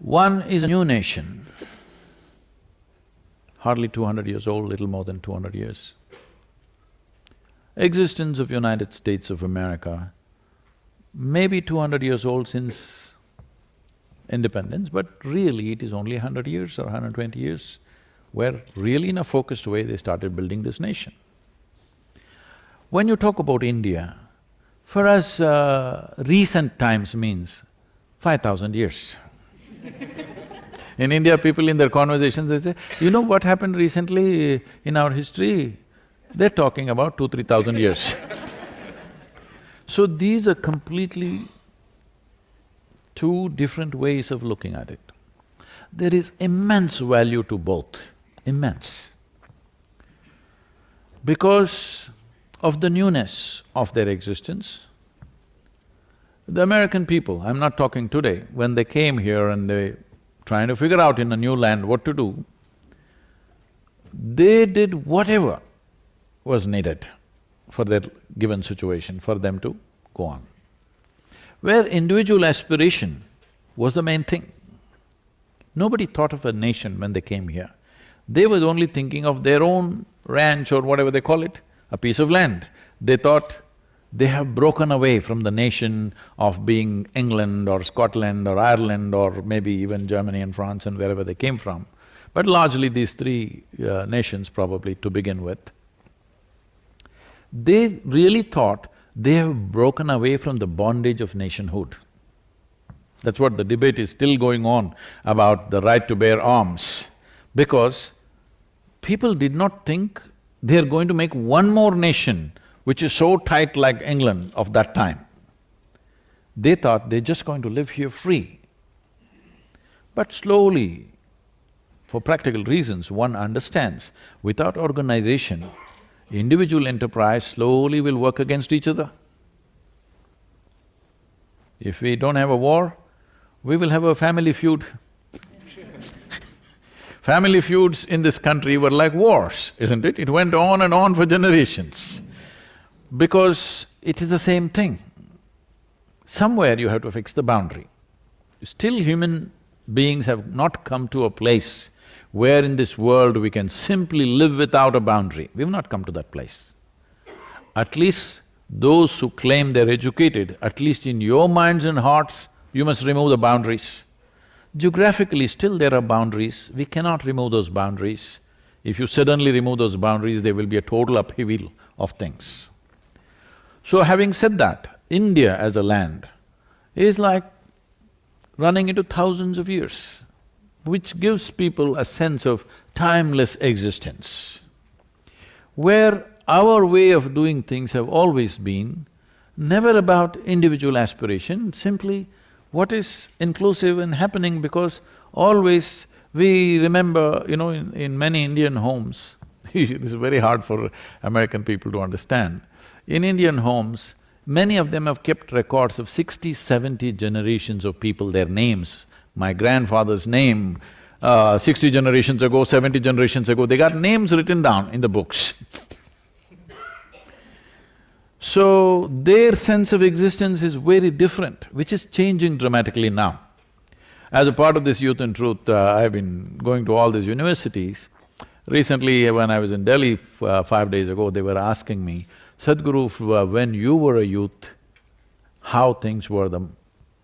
One is a new nation, hardly 200 years old, little more than 200 years. Existence of United States of America, maybe 200 years old since independence, but really it is only 100 years or 120 years where really in a focused way they started building this nation. When you talk about India, for us, recent times means 5,000 years. In India, people in their conversations, they say, you know what happened recently in our history? They're talking about 2,000–3,000 years. So these are completely two different ways of looking at it. There is immense value to both, immense. Because of the newness of their existence, the American people, I'm not talking today, when they came here and they trying to figure out in a new land what to do, they did whatever was needed for their given situation, for them to go on. Where individual aspiration was the main thing. Nobody thought of a nation when they came here. They were only thinking of their own ranch or whatever they call it, a piece of land. They thought they have broken away from the nation of being England or Scotland or Ireland or maybe even Germany and France and wherever they came from. But largely these three nations probably to begin with. They really thought they have broken away from the bondage of nationhood. That's what the debate is still going on about the right to bear arms, because people did not think they're going to make one more nation which is so tight like England of that time. They thought they're just going to live here free. But slowly, for practical reasons, one understands, without organization, individual enterprise slowly will work against each other. If we don't have a war, we will have a family feud. Family feuds in this country were like wars, isn't it? It went on and on for generations. Because it is the same thing. Somewhere you have to fix the boundary. Still human beings have not come to a place where in this world we can simply live without a boundary. We've not come to that place. At least those who claim they're educated, at least in your minds and hearts, you must remove the boundaries. Geographically, still there are boundaries, we cannot remove those boundaries. If you suddenly remove those boundaries, there will be a total upheaval of things. So having said that, India as a land is like running into thousands of years, which gives people a sense of timeless existence, where our way of doing things have always been never about individual aspiration, simply what is inclusive and happening, because always we remember, you know, in many Indian homes, this is very hard for American people to understand. In Indian homes, many of them have kept records of 60, 70 generations of people, their names. My grandfather's name, 60 generations ago, 70 generations ago, they got names written down in the books. So, their sense of existence is very different, which is changing dramatically now. As a part of this Youth and Truth, I've been going to all these universities. Recently, when I was in Delhi 5 days ago, they were asking me, Sadhguru, when you were a youth, how things were,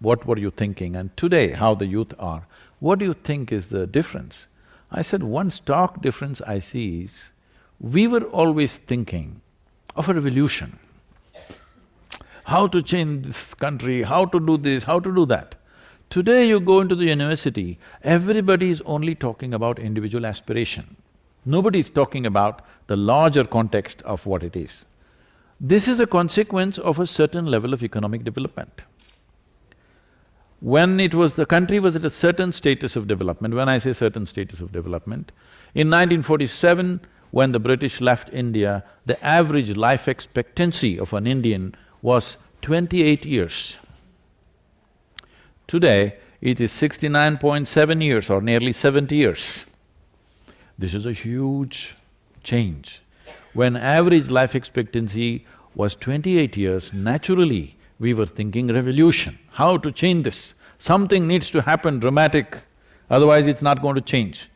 what were you thinking? And today, how the youth are, what do you think is the difference? I said, one stark difference I see is, we were always thinking of a revolution. How to change this country, how to do this, how to do that. Today you go into the university, everybody is only talking about individual aspiration. Nobody is talking about the larger context of what it is. This is a consequence of a certain level of economic development. When the country was at a certain status of development, when I say certain status of development, in 1947, when the British left India, the average life expectancy of an Indian was 28 years. Today, it is 69.7 years or nearly 70 years. This is a huge change. When average life expectancy was 28 years, naturally we were thinking revolution, how to change this. Something needs to happen dramatic, otherwise it's not going to change.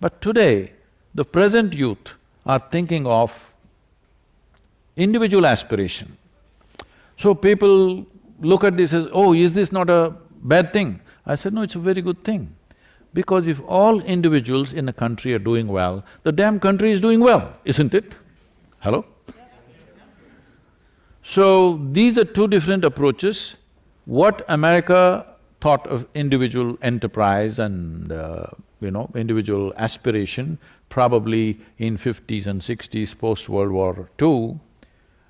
But today, the present youth are thinking of individual aspiration. So people look at this as, oh, is this not a bad thing? I said, no, it's a very good thing. Because if all individuals in a country are doing well, the damn country is doing well, isn't it? Hello? So, these are two different approaches. What America thought of individual enterprise and, individual aspiration, probably in 50s and 60s, post-World War II,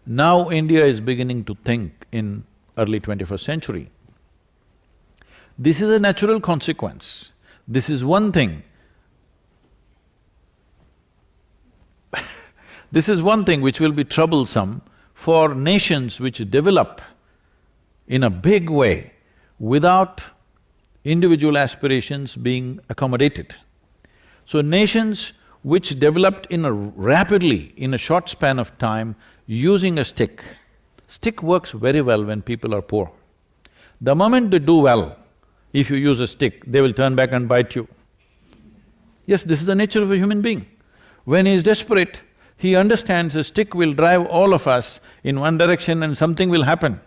now India is beginning to think in early 21st century. This is a natural consequence. This is one thing. This is one thing which will be troublesome for nations which develop in a big way without individual aspirations being accommodated. So nations which developed rapidly, in a short span of time, using a stick. Stick works very well when people are poor. The moment they do well, if you use a stick, they will turn back and bite you. Yes, this is the nature of a human being. When he is desperate, he understands a stick will drive all of us in one direction and something will happen.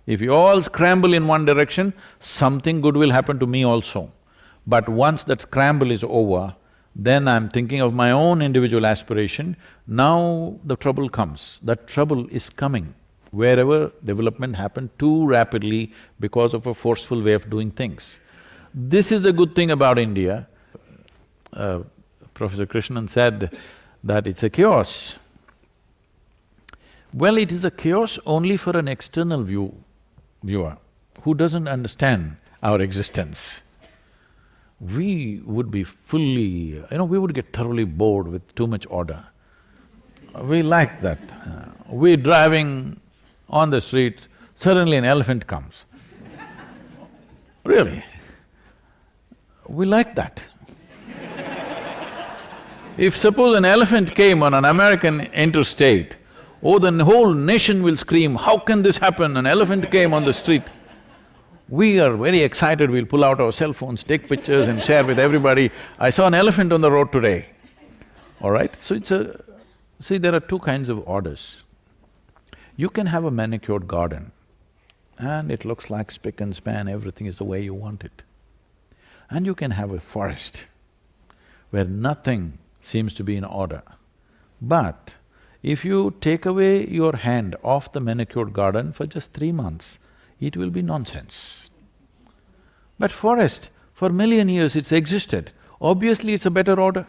If you all scramble in one direction, something good will happen to me also. But once that scramble is over, then I'm thinking of my own individual aspiration. Now the trouble comes. That trouble is coming wherever development happened too rapidly because of a forceful way of doing things. This is the good thing about India. Professor Krishnan said that it's a chaos. Well, it is a chaos only for an external viewer who doesn't understand our existence. We would be fully… we would get thoroughly bored with too much order. We like that. We're driving on the street, suddenly an elephant comes. Really, we like that. If suppose an elephant came on an American interstate, oh, the whole nation will scream, how can this happen? An elephant came on the street. We are very excited, we'll pull out our cell phones, take pictures and share with everybody. I saw an elephant on the road today, all right? So it's a… see, there are two kinds of orders. You can have a manicured garden and it looks like spick and span, everything is the way you want it. And you can have a forest where nothing seems to be in order. But if you take away your hand off the manicured garden for just 3 months, it will be nonsense. But forest, for a million years it's existed, obviously it's a better order.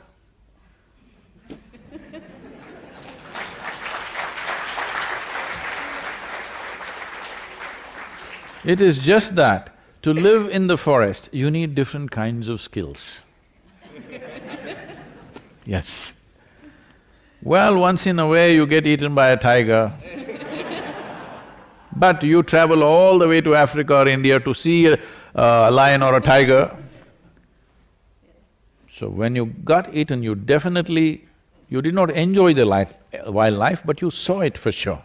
It is just that to live in the forest, you need different kinds of skills. Yes. Well, once in a way you get eaten by a tiger, but you travel all the way to Africa or India to see a lion or a tiger. So when you got eaten, you definitely… you did not enjoy the wildlife, but you saw it for sure.